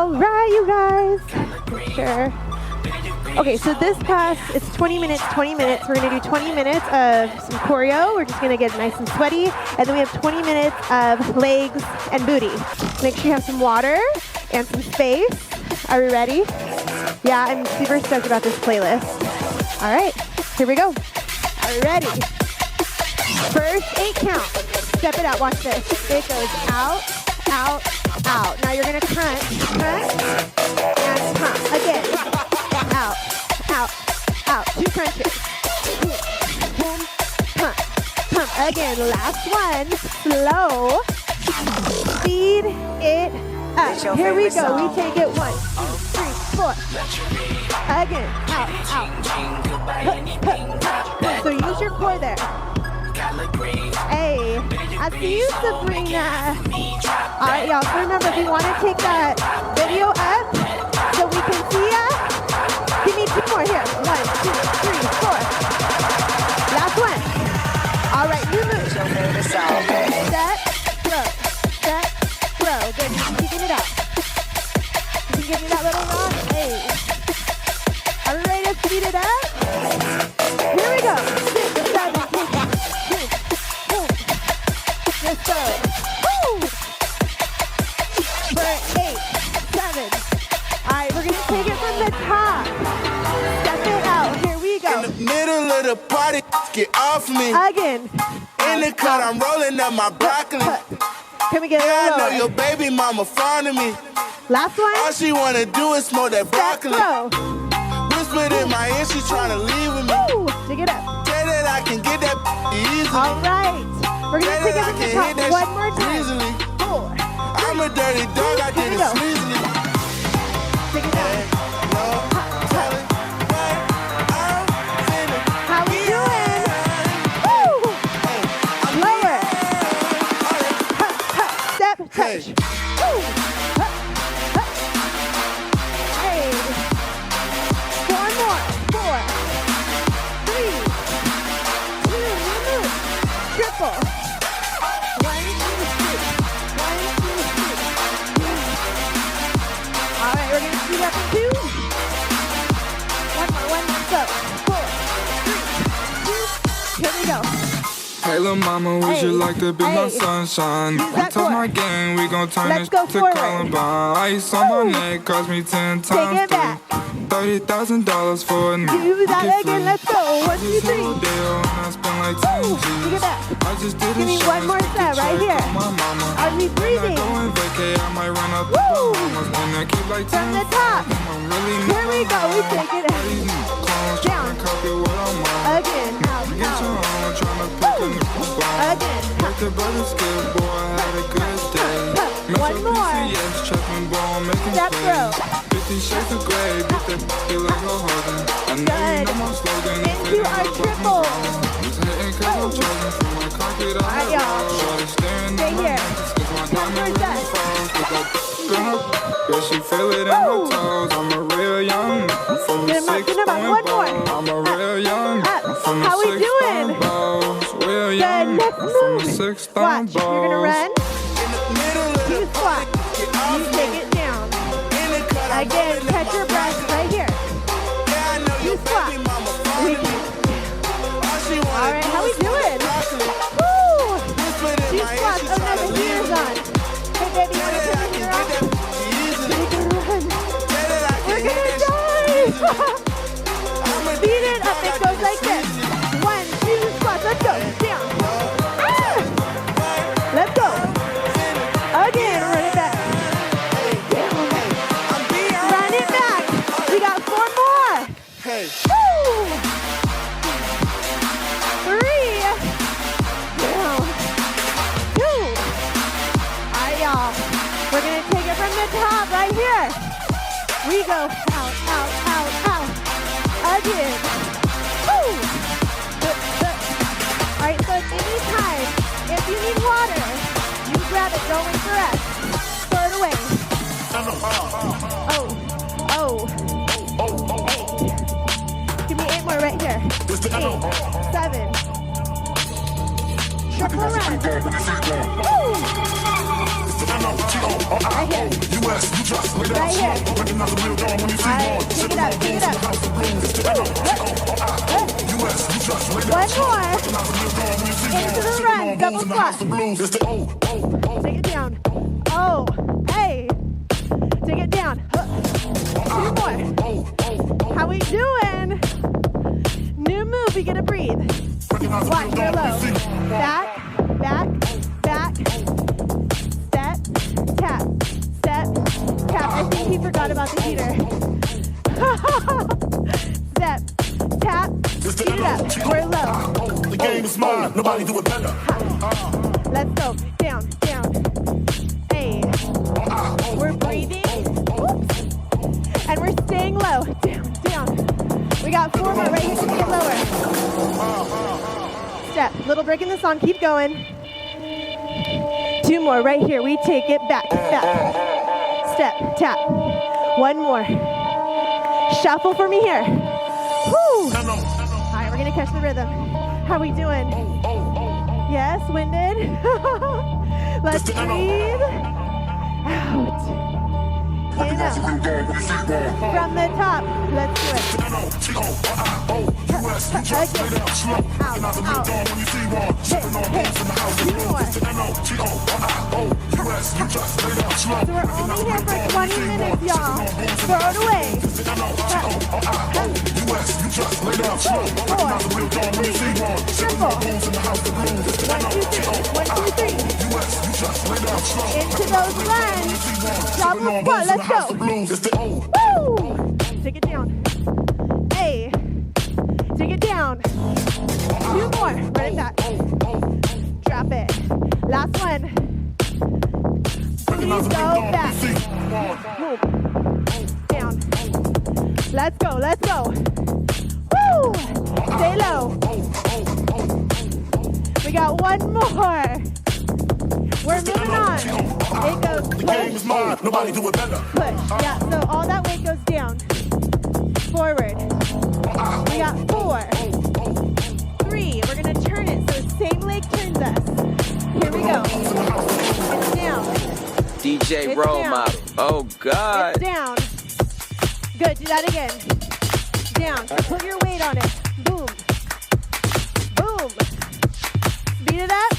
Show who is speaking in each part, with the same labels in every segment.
Speaker 1: All right, you guys. Sure. Okay, so this class, it's 20 minutes. We're gonna do 20 minutes of some choreo. We're just gonna get nice and sweaty. And then we have 20 minutes of legs and booty. Make sure you have some water and some space. Are we ready? Yeah, I'm super stoked about this playlist. All right, here we go. Are we ready? First 8 count. Step it out, watch this. It goes out, out, out. Now you're gonna crunch, and pump. Again. Out, out, out. 2 crunches. Boom, pump, pump. Again, last one. Slow. Speed it up. Here we go. We take it 1, 2, 3, 4. Again, out, out. So use your core there. Hey, I see you, Sabrina. All right, y'all. So remember, if you want to take that video up so we can see ya, give me 2 more here. 1, 2, 3, 4. Last one. All right, new move. Step, throw. Step, throw. Good. Keeping it up. You can give me that little run. Hey. Are we ready to speed it up? Here we go. 6, 7, 8. Let's go. Woo! For 8, 7. All right, we're gonna take it from the top. Step it out. Here we go.
Speaker 2: In the middle of the party, get off me.
Speaker 1: Again.
Speaker 2: In the cut, I'm rolling up my broccoli.
Speaker 1: Can we get it
Speaker 2: I
Speaker 1: lower?
Speaker 2: know your baby mama fond of me.
Speaker 1: Last one.
Speaker 2: All she wanna do is smoke that broccoli.
Speaker 1: Throw.
Speaker 2: Whispered in my ear, she tryna leave with me.
Speaker 1: Woo! Dig it up.
Speaker 2: Say that I can get that easily.
Speaker 1: All right. We're gonna take it from the top one more time.
Speaker 2: Easily.
Speaker 1: 4.
Speaker 2: I'm a dirty dog, I did it sleazily.
Speaker 1: Dig it down. How we doing? Woo! Lower. Step, touch. Woo! Hey. 4 more. 4, 3, 2, move. Triple. 1, 2, 3. 1, 2, 3. All right, we're gonna speed up in 2. One more, so 4, 3, 2. Here we go.
Speaker 3: Hey, little mama, would you like to be my
Speaker 1: Hey.
Speaker 3: sunshine?
Speaker 1: Use that
Speaker 3: Touch my
Speaker 1: core.
Speaker 3: game, we gon' turn
Speaker 1: Let's
Speaker 3: this
Speaker 1: go
Speaker 3: to
Speaker 1: forward.
Speaker 3: Columbine. Ice on my
Speaker 1: Woo.
Speaker 3: neck cost me 10
Speaker 1: Take
Speaker 3: times
Speaker 1: it back.
Speaker 3: $30,000 for a new
Speaker 1: Do that again. Let's go. 1, 2, 3.
Speaker 3: Deal, and I spent like 10
Speaker 1: Woo.
Speaker 3: G's.
Speaker 1: Dig it back.
Speaker 3: I just did
Speaker 1: Give me
Speaker 3: a
Speaker 1: one more
Speaker 3: show,
Speaker 1: set right here.
Speaker 3: my mama.
Speaker 1: Are we breathing?
Speaker 3: When I go and vacay, I might run up
Speaker 1: Woo.
Speaker 3: the mamas. And I keep like
Speaker 1: From
Speaker 3: 10
Speaker 1: the top.
Speaker 3: I'm really
Speaker 1: Here we go. We take it
Speaker 3: These clones
Speaker 1: down.
Speaker 3: tryna copy what I'm on.
Speaker 1: Again. Out,
Speaker 3: Get your
Speaker 1: out.
Speaker 3: own, tryna pick a new bone.
Speaker 1: Again.
Speaker 3: Like the brother skill, boy, I had a good day. Mess
Speaker 1: One
Speaker 3: up
Speaker 1: more.
Speaker 3: PCS, trapping ball, making
Speaker 1: Step
Speaker 3: plays.
Speaker 1: through.
Speaker 3: 50 shades of gray, beat that feel like a Hogan. I know
Speaker 1: Good.
Speaker 3: you know my slogan.
Speaker 1: Into our triple.
Speaker 3: Just hating 'cause I'm chosen from my concrete on
Speaker 1: Alright,
Speaker 3: the
Speaker 1: y'all.
Speaker 3: road. Shorty staring
Speaker 1: Stay
Speaker 3: at my
Speaker 1: here.
Speaker 3: necklace 'cause my
Speaker 1: One more
Speaker 3: diamond
Speaker 1: set.
Speaker 3: really falls. 'Cause I been up, girl, she feel it in her
Speaker 1: Woo.
Speaker 3: toes. I'm a real young, I'm from the
Speaker 1: Get 'em up,
Speaker 3: 6
Speaker 1: get 'em up.
Speaker 3: point
Speaker 1: One more.
Speaker 3: ball. I'm a real young,
Speaker 1: Up.
Speaker 3: I'm from the
Speaker 1: How we
Speaker 3: 6
Speaker 1: doing?
Speaker 3: point balls. Real
Speaker 1: Good.
Speaker 3: young,
Speaker 1: Next
Speaker 3: I'm from
Speaker 1: move.
Speaker 3: the 6
Speaker 1: Watch.
Speaker 3: point balls.
Speaker 1: You're gonna run.
Speaker 2: In the middle of
Speaker 1: You
Speaker 2: the
Speaker 1: squat.
Speaker 2: party, get off
Speaker 1: You
Speaker 2: me.
Speaker 1: take it down.
Speaker 2: In the cut, I'm
Speaker 1: Again.
Speaker 2: rolling up
Speaker 1: Catch
Speaker 2: my
Speaker 1: your breath
Speaker 2: broccoli.
Speaker 1: right here.
Speaker 2: Yeah, I know
Speaker 1: You
Speaker 2: your
Speaker 1: squat.
Speaker 2: baby mama fond
Speaker 1: We
Speaker 2: of me. All she wanna
Speaker 1: All right.
Speaker 2: do
Speaker 1: How we
Speaker 2: is smoke
Speaker 1: doing?
Speaker 2: that broccoli.
Speaker 1: Woo!
Speaker 2: Whispered in
Speaker 1: Two
Speaker 2: my ear,
Speaker 1: squats.
Speaker 2: she
Speaker 1: Oh no,
Speaker 2: tryna
Speaker 1: the
Speaker 2: leave
Speaker 1: heater's
Speaker 2: with me.
Speaker 1: on. Hey baby, you
Speaker 2: Say
Speaker 1: wanna
Speaker 2: that I
Speaker 1: turn
Speaker 2: can
Speaker 1: the
Speaker 2: get
Speaker 1: heater off?
Speaker 2: that easily.
Speaker 1: We're gonna run.
Speaker 2: Say that I
Speaker 1: We're
Speaker 2: can hit
Speaker 1: gonna
Speaker 2: that
Speaker 1: die.
Speaker 2: I'm a
Speaker 1: Speed
Speaker 2: dirty
Speaker 1: it up.
Speaker 2: dog, I
Speaker 1: It goes
Speaker 2: did
Speaker 1: like
Speaker 2: it
Speaker 1: this.
Speaker 2: sleazily.
Speaker 1: 1, 2 squats. Let's go. Down. Ah! Let's go. Again. Run it back. Down.
Speaker 2: I'm being
Speaker 1: Run it back. We got 4 more.
Speaker 2: Hey.
Speaker 1: Woo! 3. Down. 2. All right, y'all. We're going to take it from the top right here. We go out, out, out, out. Again. Woo! All right, so anytime, if you need water, you grab it. Don't wait for us. Throw it away. Oh. 8. Give me 8 more right here. 8, 7. Triple run. Woo! Right here. Right here. Alright, take it up, take it up. One more. Into the run, double squat. Take it down. Oh, hey. Take it down. Two more. How we doing? New move, we gotta breathe. Watch, go low. Back, back, back. Step, tap, step, tap. I think he forgot about the heater. Step, tap, speed it up. We're low.
Speaker 4: The game is mine. Nobody do it better.
Speaker 1: Let's go. Down, down. Hey. We're breathing. Whoops. And we're staying low. Down, down. We got 4 more right here. Just get lower. Step. Little break in the song. Keep going. 2 more right here. We take it back, back. Step, tap. 1 more. Shuffle for me here. Woo! All right, we're gonna catch the rhythm. How we doing? Yes, winded. Let's breathe. Out. In up. From the top. Let's do it. Again. Out, out. Hit, hit. 2 more. So we're only here for 20 minutes, y'all. Throw it away. 4, 3, triple. 1, 2, 3. 1, 2, 3. Into those runs. Double squat. Let's go. Woo! Take it down. Hey. Take it down. 2 more. Run it back. Drop it. Last one. Please go back. Boom. Down. Let's go. Let's go. Woo! Stay low. We got 1 more. We're moving on. It goes push.
Speaker 4: Nobody do it better.
Speaker 1: Push. Yeah, so all that weight goes down. Forward. We got 4. 3. We're going to turn it so the same leg turns us. Here we go. It's down.
Speaker 5: DJ
Speaker 1: It's
Speaker 5: role
Speaker 1: down.
Speaker 5: model. Oh, God.
Speaker 1: It's down. Good. Do that again. Down. So put your weight on it. Boom. Boom. Speed it up.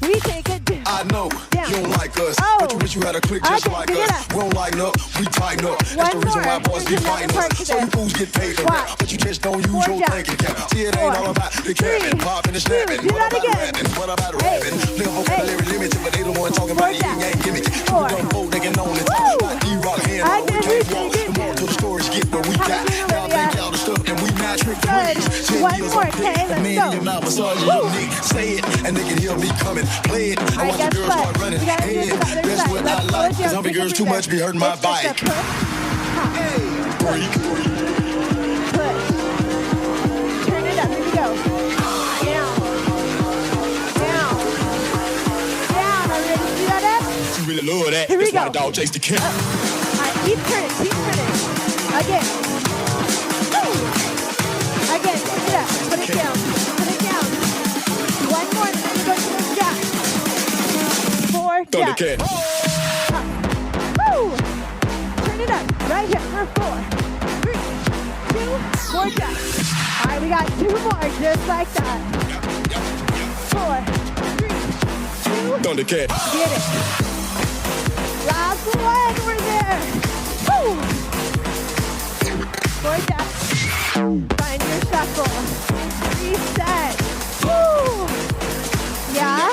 Speaker 1: We take it down.
Speaker 6: I know
Speaker 1: Down.
Speaker 6: you don't like us,
Speaker 1: Oh.
Speaker 6: but you wish you had a click just
Speaker 1: Okay,
Speaker 6: like
Speaker 1: pick it
Speaker 6: us.
Speaker 1: up.
Speaker 6: We don't lighten up, we tighten up. That's
Speaker 1: One
Speaker 6: the reason
Speaker 1: more.
Speaker 6: why boys
Speaker 1: There's
Speaker 6: get
Speaker 1: another
Speaker 6: fighting
Speaker 1: part
Speaker 6: us.
Speaker 1: to
Speaker 6: So you
Speaker 1: this.
Speaker 6: fools get paid for
Speaker 1: Watch.
Speaker 6: that, but you just don't use
Speaker 1: 4
Speaker 6: your
Speaker 1: down.
Speaker 6: thinking cap. See, it
Speaker 1: 4,
Speaker 6: ain't all about the capping,
Speaker 1: 3,
Speaker 6: popping and
Speaker 1: 2,
Speaker 6: snapping.
Speaker 1: do
Speaker 6: What
Speaker 1: that
Speaker 6: about
Speaker 1: again.
Speaker 6: rapping? What about
Speaker 1: Hey.
Speaker 6: rapping? Little vocabulary limited, but they the one talking
Speaker 1: 4
Speaker 6: about
Speaker 1: down.
Speaker 6: yin yang gimmick.
Speaker 1: 4.
Speaker 6: Them folk, they can only
Speaker 1: Woo.
Speaker 6: talk like D-Rock hand
Speaker 1: I
Speaker 6: on. We
Speaker 1: can
Speaker 6: can't
Speaker 1: do
Speaker 6: walk.
Speaker 1: it.
Speaker 6: The more to the stories get where we
Speaker 1: How
Speaker 6: got.
Speaker 1: we doing,
Speaker 6: Y'all
Speaker 1: Olivia?
Speaker 6: think y'all the stuff and we not trick
Speaker 1: Good.
Speaker 6: please. 10
Speaker 1: One
Speaker 6: years
Speaker 1: more,
Speaker 6: on
Speaker 1: okay,
Speaker 6: dick.
Speaker 1: let's
Speaker 6: Man,
Speaker 1: go.
Speaker 6: your mouth massage
Speaker 1: Woo.
Speaker 6: unique. Say it, and they can hear me coming. Play it, and
Speaker 1: Alright,
Speaker 6: watch the
Speaker 1: guess
Speaker 6: girls
Speaker 1: what?
Speaker 6: start running.
Speaker 1: We gotta do
Speaker 6: Hey,
Speaker 1: this on the other
Speaker 6: that's
Speaker 1: side.
Speaker 6: what I
Speaker 1: Let's slow
Speaker 6: like.
Speaker 1: it down.
Speaker 6: Cause humpy
Speaker 1: Take a
Speaker 6: girls too
Speaker 1: breather.
Speaker 6: much be hurting my
Speaker 1: It's just a
Speaker 6: bike.
Speaker 1: push. Push. Turn it up. Here we go. Down. Down. Down. Are we ready to do that up?
Speaker 6: You really love that.
Speaker 1: Here we
Speaker 6: That's why
Speaker 1: go.
Speaker 6: the dog chased the cat.
Speaker 1: All right, keep turning. Keep turning. Again. Woo. Again. Push it up. Put it down. Put it down. 1 more. Then we're going to the jack. 4 jack.
Speaker 6: Thundercat.
Speaker 1: Woo! Turn it up. Right here for 4, 3, 2, 4 jacks. All right, we got 2 more just like that. 4, 3, 2.
Speaker 6: Thundercat.
Speaker 1: Get it. Last one. We're there. Woo! 4 jacks. Find your shuffle. Reset. Woo! Yeah?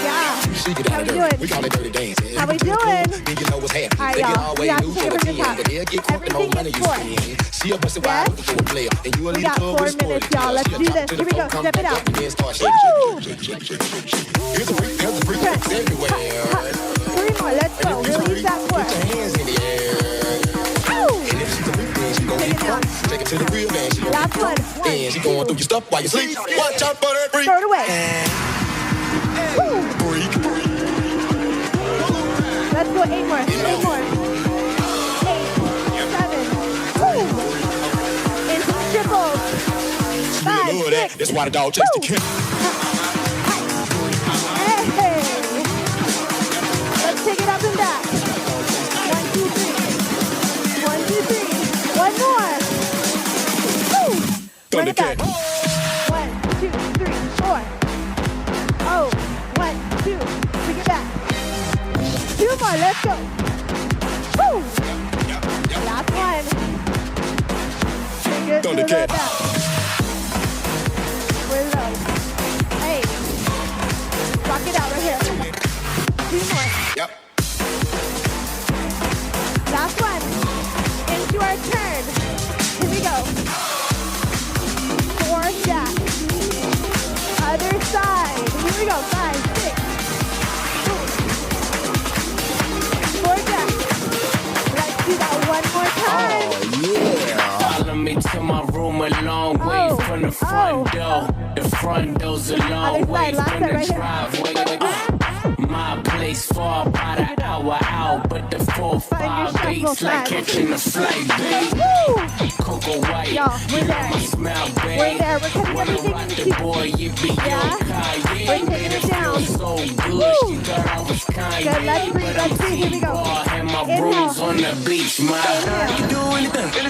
Speaker 1: Yeah.
Speaker 6: She get
Speaker 1: How
Speaker 6: out
Speaker 1: we
Speaker 6: of
Speaker 1: doing?
Speaker 6: dirty. We call it dirty dancing.
Speaker 1: How we doing?
Speaker 6: Then you know what's happening.
Speaker 1: All right,
Speaker 6: They get
Speaker 1: y'all.
Speaker 6: all
Speaker 1: We
Speaker 6: way
Speaker 1: got to
Speaker 6: new
Speaker 1: take
Speaker 6: for
Speaker 1: it
Speaker 6: the
Speaker 1: from the
Speaker 6: pen,
Speaker 1: top.
Speaker 6: but they'll get caught the more
Speaker 1: Everything
Speaker 6: money
Speaker 1: is
Speaker 6: you
Speaker 1: 4.
Speaker 6: spend. See a busted
Speaker 1: Yes?
Speaker 6: wide for a player, and you a
Speaker 1: We
Speaker 6: lead
Speaker 1: got
Speaker 6: club
Speaker 1: 4
Speaker 6: with sporty
Speaker 1: minutes, y'all.
Speaker 6: players.
Speaker 1: Let's
Speaker 6: She'll
Speaker 1: do
Speaker 6: talk
Speaker 1: this.
Speaker 6: to
Speaker 1: Here
Speaker 6: the
Speaker 1: we go.
Speaker 6: folk, come
Speaker 1: Step it
Speaker 6: back
Speaker 1: out.
Speaker 6: up and then start
Speaker 1: Woo!
Speaker 6: shaking. Here's a freak,
Speaker 1: Press.
Speaker 6: everywhere.
Speaker 1: 3 more. Let's go. Release that
Speaker 6: Put
Speaker 1: core.
Speaker 6: your hands in the air.
Speaker 1: Woo!
Speaker 6: And if she's a freak, then she gon'
Speaker 1: Take
Speaker 6: get
Speaker 1: it down.
Speaker 6: drunk. Take it to the real man. She gon'
Speaker 1: Last
Speaker 6: get drunk.
Speaker 1: one.
Speaker 6: Then she going through your stuff while you sleep. Watch out for that freak.
Speaker 1: Throw it away. Woo!
Speaker 6: Freak.
Speaker 1: Let's go 8 more. 8 more. 8, 7. Woo! Into triples.
Speaker 6: She
Speaker 1: 5,
Speaker 6: really love that.
Speaker 1: 6.
Speaker 6: That's why the dog chased the
Speaker 1: Woo!
Speaker 6: cat.
Speaker 1: Hey! Let's Wind it back. 1, 2, 3, 4. Oh, 1, 2. Bring it back. 2 more. Let's go. Woo. Last one. Bring it to the back. We're low. Hey. Rock it out right here. 2 more.
Speaker 6: Yep.
Speaker 1: Last one. Into our turn. Here we go. 4 jacks. Other side. Here we go. 5, 6. 4 jacks. Let's do that one more time.
Speaker 7: Follow me to my room a long way from the front door. The front door's a long
Speaker 1: Other
Speaker 7: way
Speaker 1: side, last
Speaker 7: from
Speaker 1: side
Speaker 7: the
Speaker 1: right here.
Speaker 7: driveway. My place far about an hour out, but the 4, 5
Speaker 1: Find your
Speaker 7: bass like
Speaker 1: shuffle
Speaker 7: catching a flight, babe.
Speaker 1: Woo!
Speaker 7: Cocoa white,
Speaker 1: Y'all, we're
Speaker 7: you
Speaker 1: there.
Speaker 7: know my smell, babe.
Speaker 1: We're there. We're cutting
Speaker 7: Wanna
Speaker 1: everything
Speaker 7: rock
Speaker 1: into
Speaker 7: the
Speaker 1: pieces.
Speaker 7: boy, you be
Speaker 1: Yeah?
Speaker 7: your Kanye.
Speaker 1: We're taking
Speaker 7: Made
Speaker 1: it
Speaker 7: it feel
Speaker 1: down.
Speaker 7: so good.
Speaker 1: Woo!
Speaker 7: She thought I was Kanye.
Speaker 1: Good, let's breathe,
Speaker 7: but
Speaker 1: let's
Speaker 7: I'm
Speaker 1: breathe. Here we go.
Speaker 7: T-Ball and my
Speaker 1: Inhale.
Speaker 7: rooms on the beach, my
Speaker 1: Inhale.
Speaker 6: Do anything.